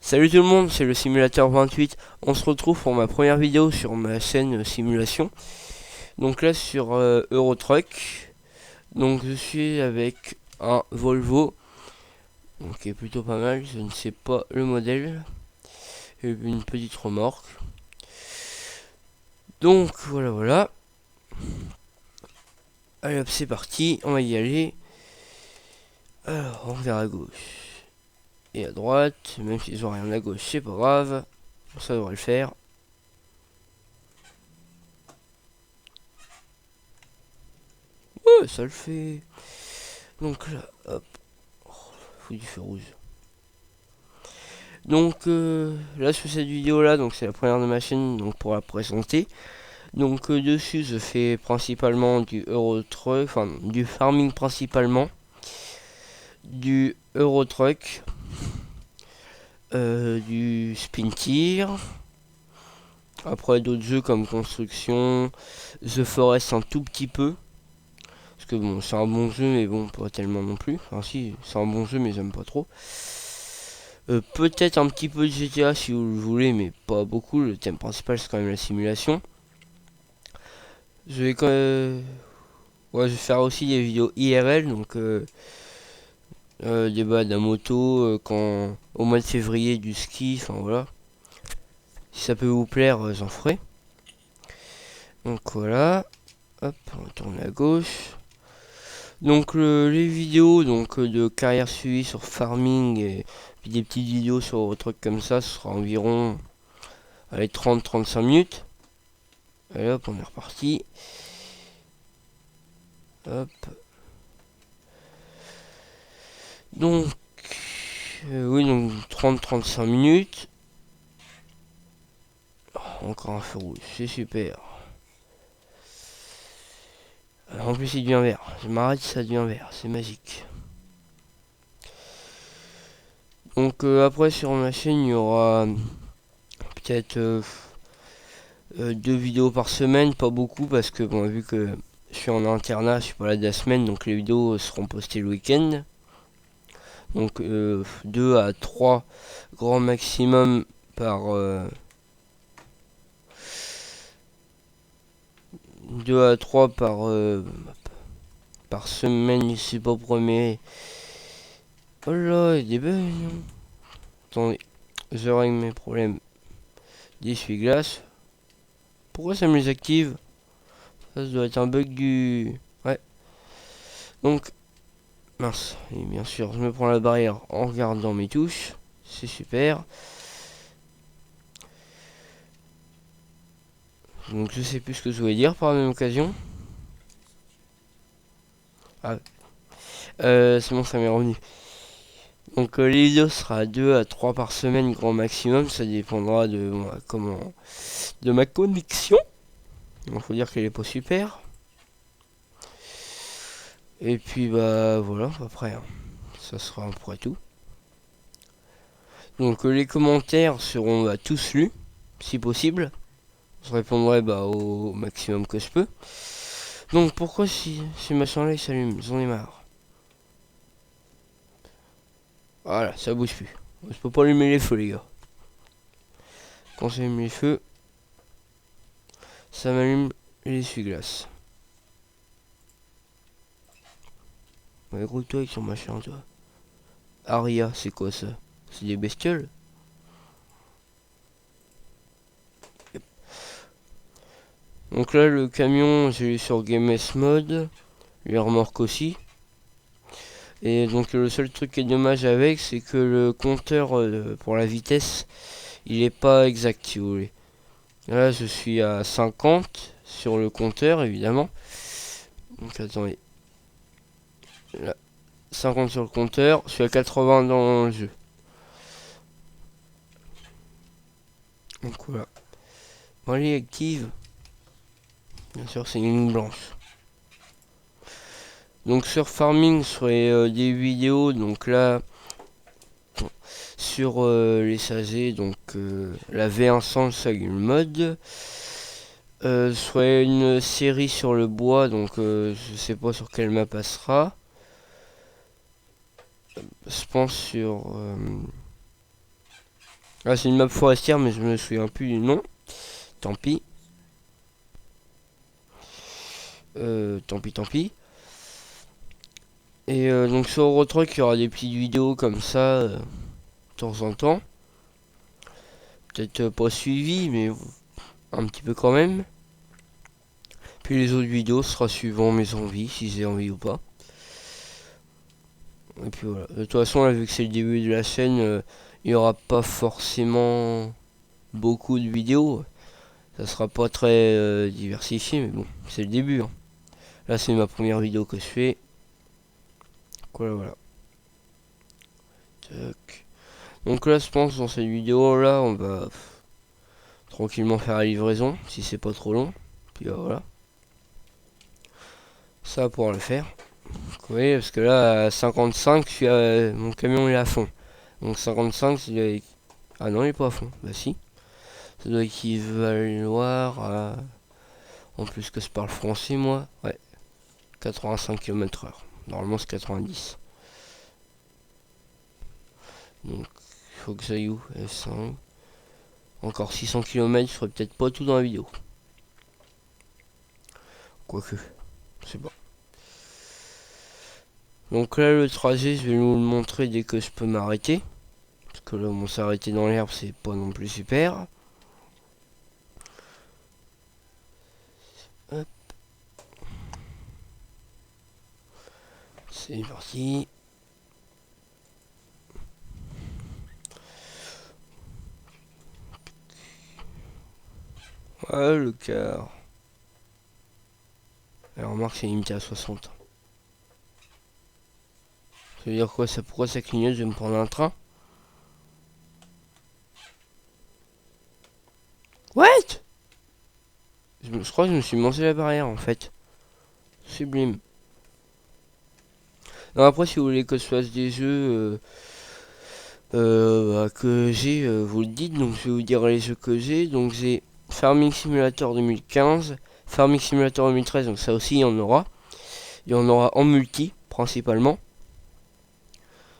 Salut tout le monde, c'est le simulateur 28. On se retrouve pour ma première vidéo sur ma chaîne simulation. Donc là sur Euro Truck. Donc je suis avec un Volvo. Donc qui est plutôt pas mal, je ne sais pas le modèle. Et une petite remorque. Donc voilà. Allez hop, c'est parti, on va y aller. Alors on regarde à gauche et à droite. Même s'ils ont rien à gauche, c'est pas grave. Ça devrait le faire. Ouais, ça le fait. Donc là, hop. Oh, faut du feu rouge. Donc là sur cette vidéo là, donc c'est la première de ma chaîne, donc pour la présenter. Donc dessus je fais principalement du Euro Truck, enfin du farming principalement, du Euro Truck, du Spin Tier. Après d'autres jeux comme construction, The Forest un tout petit peu. Parce que bon c'est un bon jeu mais bon pas tellement non plus. Enfin si c'est un bon jeu mais j'aime pas trop. Peut-être un petit peu de GTA si vous le voulez mais pas beaucoup. Le thème principal c'est quand même la simulation. Je vais quand même... Ouais, je vais faire aussi des vidéos IRL, donc des balades à moto, quand au mois de février du ski, enfin voilà. Si ça peut vous plaire, j'en ferai. Donc voilà, hop, on tourne à gauche. Donc les vidéos donc de carrière suivie sur farming et puis des petites vidéos sur des trucs comme ça, ce sera environ allez, 30-35 minutes. Allez hop, on est reparti. Hop. Donc oui, donc 30-35 minutes. Encore un feu rouge, c'est super. En plus il devient vert. Je m'arrête, ça devient vert, c'est magique. Donc après sur ma chaîne il y aura peut-être 2 vidéos par semaine, pas beaucoup parce que bon vu que je suis en internat, je suis pas là de la semaine, donc les vidéos seront postées le week-end. Donc 2 à 3 grand maximum par 2 à 3 par semaine, je sais pas premier. Oh là, il y a des bugs. Attendez, je règle mes problèmes d'essuie-glace. Pourquoi ça me les active? Ça doit être un bug du... Ouais. Donc, mince. Et bien sûr, je me prends la barrière en regardant mes touches. C'est super. Donc, je sais plus ce que je voulais dire par la même occasion. Ah, c'est bon, ça m'est revenu. Donc, les vidéos sera 2 à 3 par semaine, grand maximum. Ça dépendra de, de ma connexion. Il faut dire qu'elle est pas super. Et puis bah voilà, après hein, ça sera après tout. Donc les commentaires seront tous lus, si possible. Je répondrai au maximum que je peux. Donc pourquoi si ces machins là ils s'allument, j'en ai marre. Voilà, ça bouge plus. Je peux pas allumer les feux les gars. Quand j'allume les feux, ça m'allume les essuie-glaces. Ouais, gros toi avec son machin toi. Aria, c'est quoi ça? C'est des bestioles? Donc là le camion j'ai eu sur Game S Mode. Les remorques aussi. Et donc le seul truc qui est dommage avec, c'est que le compteur pour la vitesse, il est pas exact si vous voulez. Là je suis à 50 sur le compteur évidemment. Donc attendez. Là, 50 sur le compteur, je suis à 80 dans le jeu. Donc voilà. Bon, elle est active. Bien sûr c'est une ligne blanche. Donc sur Farming, sur des vidéos, donc là sur les SAG, donc la V100 le mode. Soit une série sur le bois, donc je sais pas sur quelle map passera. Je pense sur Ah, c'est une map forestière, mais je me souviens plus du nom. Tant pis. Tant pis. Et donc sur Eurotruck, il y aura des petites vidéos comme ça, de temps en temps. Peut-être pas suivi, mais un petit peu quand même. Puis les autres vidéos sera suivant mes envies, si j'ai envie ou pas. Et puis voilà. De toute façon, là, vu que c'est le début de la chaîne, il n'y aura pas forcément beaucoup de vidéos. Ça sera pas très diversifié, mais bon, c'est le début. Hein. Là, c'est ma première vidéo que je fais. Voilà. Tac. Donc là, je pense dans cette vidéo là, on va tranquillement faire la livraison, si c'est pas trop long. Puis voilà. Ça pour le faire. Vous voyez, parce que là, à 55, mon camion il est à fond. Donc 55, c'est... Ah non, il est pas à fond. Bah si. Ça doit équivaloir à... En plus que je parle français, moi. Ouais. 85 km/h. Normalement, c'est 90. Donc, il faut que j'aille où F5. Encore 600 km, je ferai peut-être pas tout dans la vidéo. Quoique, c'est bon. Donc là, le trajet, je vais vous le montrer dès que je peux m'arrêter. Parce que là, bon, s'arrêter dans l'herbe, c'est pas non plus super. Hop. C'est parti. Ouais, le quart. Alors, remarque, c'est limité à 60. Ça veut dire quoi ça? Pourquoi ça clignote? Je vais me prendre un train. What? Je crois que je me suis mangé la barrière en fait. Sublime. Non, après, si vous voulez que je fasse des jeux que j'ai, vous le dites. Donc, je vais vous dire les jeux que j'ai. Donc, j'ai Farming Simulator 2015, Farming Simulator 2013. Donc, ça aussi, il y en aura. Il y en aura en multi, principalement.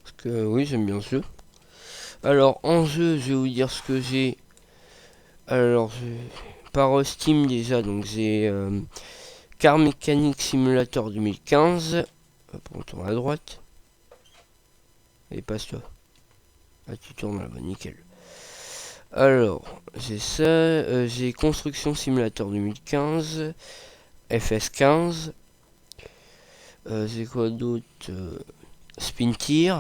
Parce que oui, j'aime bien ce jeu. Alors, en jeu, je vais vous dire ce que j'ai. Alors, par Steam déjà, donc j'ai Car Mechanic Simulator 2015. Hop, on tourne à droite. Et passe-toi. Ah, tu tournes là-bas, nickel. Alors, j'ai ça. J'ai Construction Simulator 2015. FS15. J'ai quoi d'autre Spin Tier.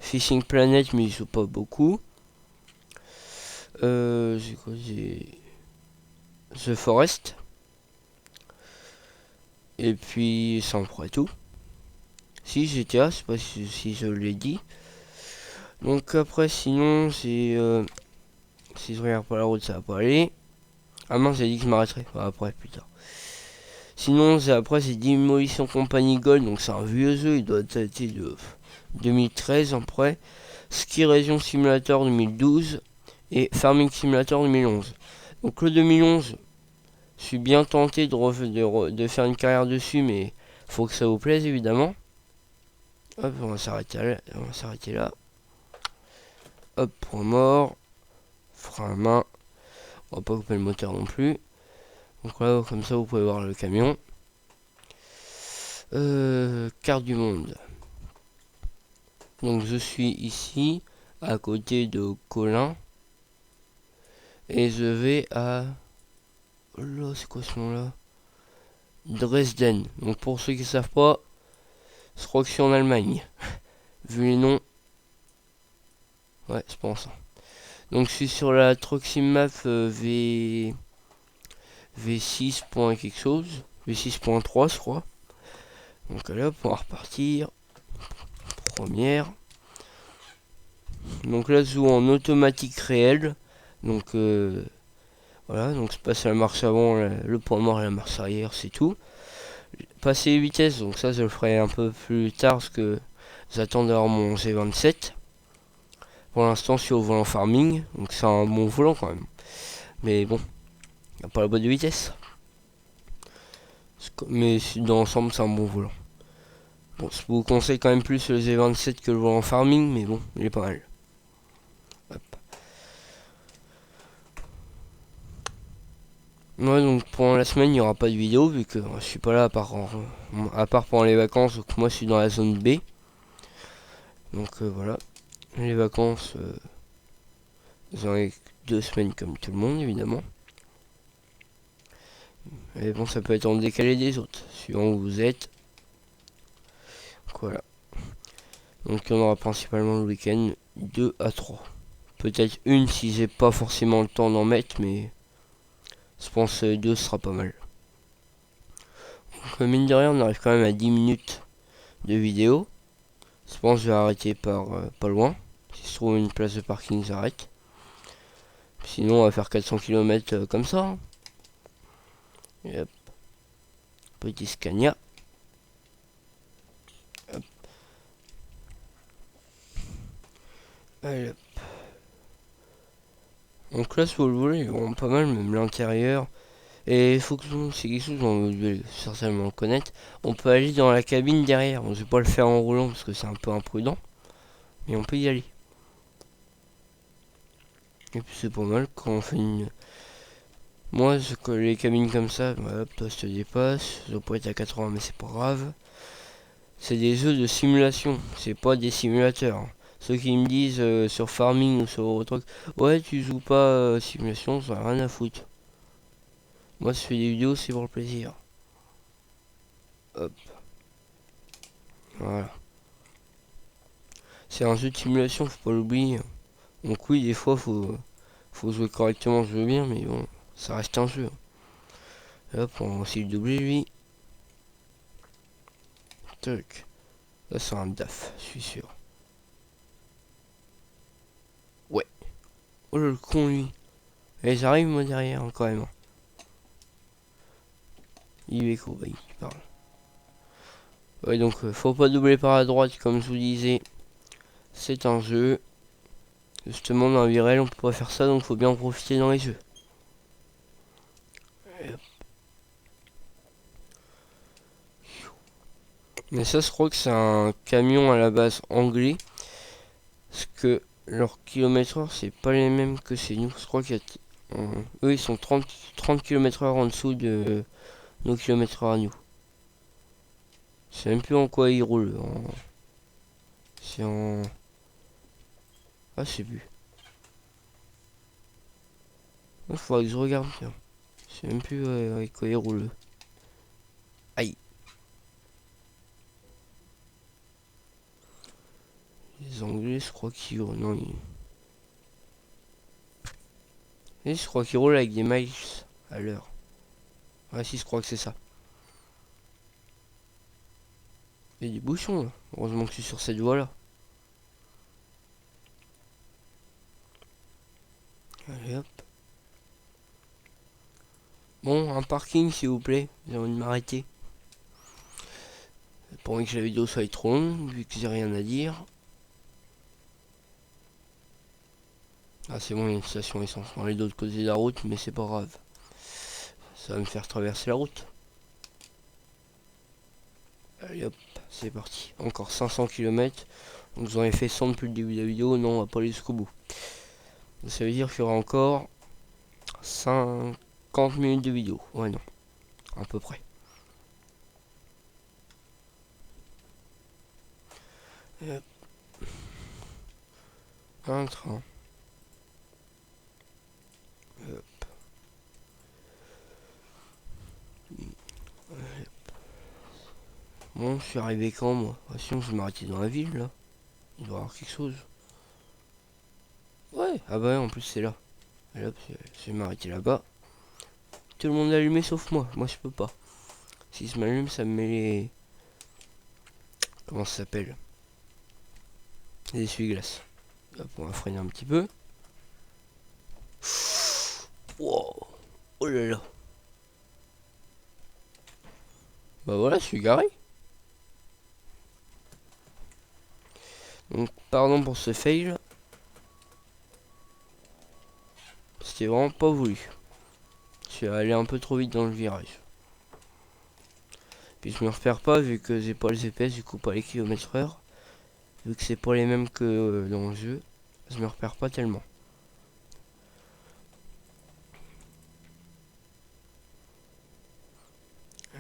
Fishing Planet, mais il joue pas beaucoup. J'ai quoi J'ai The Forest. Et puis, c'est en près tout. Si, GTA, je sais pas si je l'ai dit. Donc après, sinon, c'est... si je regarde pas la route, ça va pas aller. Ah mince, j'ai dit que je m'arrêterais. Après, plus tard. Sinon, après, c'est Demolition Company Gold. Donc c'est un vieux jeu, il doit dater de 2013 après. Ski Region Simulator 2012. Et Farming Simulator 2011. Donc le 2011, je suis bien tenté de faire une carrière dessus, mais faut que ça vous plaise évidemment. Hop, on va s'arrêter là. Hop, point mort. Frein à main. On va pas couper le moteur non plus. Donc là, comme ça, vous pouvez voir le camion. Carte du monde. Donc je suis ici, à côté de Colin. Et je vais à... Oh là, c'est quoi ce nom-là? Dresden. Donc pour ceux qui savent pas, je crois que je suis en Allemagne. Vu les noms. Ouais, je pense. Donc je suis sur la Truck Sim Map V6. Quelque chose. V6.3 je crois. Donc là, on va repartir. Première. Donc là, je joue en automatique réel. Donc voilà, donc je passe à la marche avant, le point mort et la marche arrière, c'est tout. Passer les vitesses, donc ça je le ferai un peu plus tard parce que j'attends d'avoir mon G27. Pour l'instant, je suis au volant farming, donc c'est un bon volant quand même. Mais bon, il n'y a pas la boîte de vitesse. Mais dans l'ensemble, c'est un bon volant. Bon, je vous conseille quand même plus le G27 que le volant farming, mais bon, il est pas mal. Hop. Ouais, donc pendant la semaine il n'y aura pas de vidéo vu que je suis pas là à part pendant les vacances, donc moi je suis dans la zone B. Donc voilà, les vacances, j'en ai 2 semaines comme tout le monde évidemment. Mais bon, ça peut être en décalé des autres, suivant où vous êtes. Donc voilà. Donc il y en aura principalement le week-end 2 à 3. Peut-être une si j'ai pas forcément le temps d'en mettre, mais je pense 2 sera pas mal. Donc mine de rien, on arrive quand même à 10 minutes de vidéo. Je pense que je vais arrêter par pas loin. Si je trouve une place de parking, j'arrête. Sinon, on va faire 400 km comme ça. Hein. Et hop, petit Scania. Hop. Allez, hop. Donc là, si vous le voulez, il est vraiment pas mal, même l'intérieur. Et il faut que c'est quelque chose dont vous devez certainement connaître. On peut aller dans la cabine derrière. On ne va pas le faire en roulant parce que c'est un peu imprudent. Mais on peut y aller. Et puis c'est pas mal quand on fait une... Moi, les cabines comme ça, bah, hop, toi je te dépasse. Je dois être à 80 mais c'est pas grave. C'est des jeux de simulation, c'est pas des simulateurs. Hein. Ceux qui me disent sur Farming ou sur autre truc, ouais tu joues pas simulation, ça n'a rien à foutre. Moi je fais des vidéos, c'est pour le plaisir. Hop, voilà. C'est un jeu de simulation, faut pas l'oublier. Donc oui, des fois faut jouer correctement, je veux bien, mais bon, ça reste un jeu. Et hop, on va aussi le doubler lui. Tac. Là c'est un DAF, je suis sûr. Ouais. Oh le con lui. Et j'arrive moi derrière hein, quand même. Il est quoi, il parle. Ouais donc faut pas doubler par la droite comme je vous disais. C'est un jeu. Justement dans la vie réelle on peut pas faire ça donc faut bien en profiter dans les jeux. Mais ça je crois que c'est un camion à la base anglais. Parce que leur kilomètre heure c'est pas les mêmes que chez nous. Je crois qu'il y a... eux ils sont 30 km heure en dessous de nos kilomètres heure à nous. Je sais même plus en quoi ils roulent. C'est en... Ah je sais plus. Il faudrait que je regarde. Tiens. Je sais même plus avec quoi ils roulent. Aïe. Les Anglais, je crois qu'ils roulent. Non, et je crois qu'ils roulent avec des miles à l'heure. Ouais, si, je crois que c'est ça. Il y a des bouchons là. Heureusement que je suis sur cette voie là. Allez hop. Bon, un parking s'il vous plaît. J'ai envie de m'arrêter. Pas envie que la vidéo soit trop longue, vu que j'ai rien à dire. Ah c'est bon, il y a une station essence dans les deux côtés de la route, mais c'est pas grave. Ça va me faire traverser la route. Allez hop, c'est parti. Encore 500 km. Donc vous en avez fait 100 depuis le début de la vidéo. Non, on va pas aller jusqu'au bout. Ça veut dire qu'il y aura encore 50 minutes de vidéo. Ouais, non. À peu près. Et hop. Un train. Et hop. Bon, je suis arrivé quand moi? Sinon, je vais m'arrêter dans la ville là. Il doit y avoir quelque chose. Ouais, ah bah ouais, en plus c'est là. Et hop, je vais m'arrêter là-bas. Tout le monde est allumé sauf moi. Moi, je peux pas. Si je m'allume, ça me met les... Comment ça s'appelle? Les essuie-glaces. Hop, on va freiner un petit peu. Wow. Oh là là. Bah voilà, je suis garé. Donc, pardon pour ce fail. C'était vraiment pas voulu. Je suis allé un peu trop vite dans le virage. Puis je me repère pas vu que j'ai pas le GPS, du coup pas les kilomètres heure. Vu que c'est pas les mêmes que dans le jeu, je me repère pas tellement.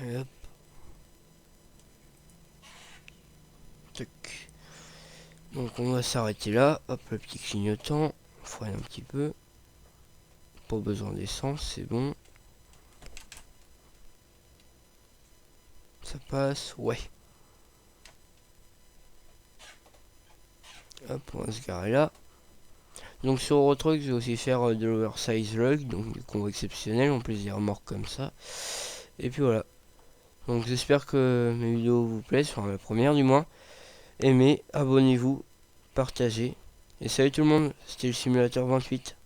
Et hop. Tac. Donc on va s'arrêter là. Hop, le petit clignotant. On freine un petit peu. Pas besoin d'essence, c'est bon. Ça passe, ouais. Hop, on va se garer là. Donc sur Eurotruck, je vais aussi faire de l'oversize lug, donc du convoi exceptionnel, on peut les remorques comme ça. Et puis voilà. Donc j'espère que mes vidéos vous plaisent, enfin la première du moins. Aimez, abonnez-vous, partagez. Et salut tout le monde, c'était le simulateur 28.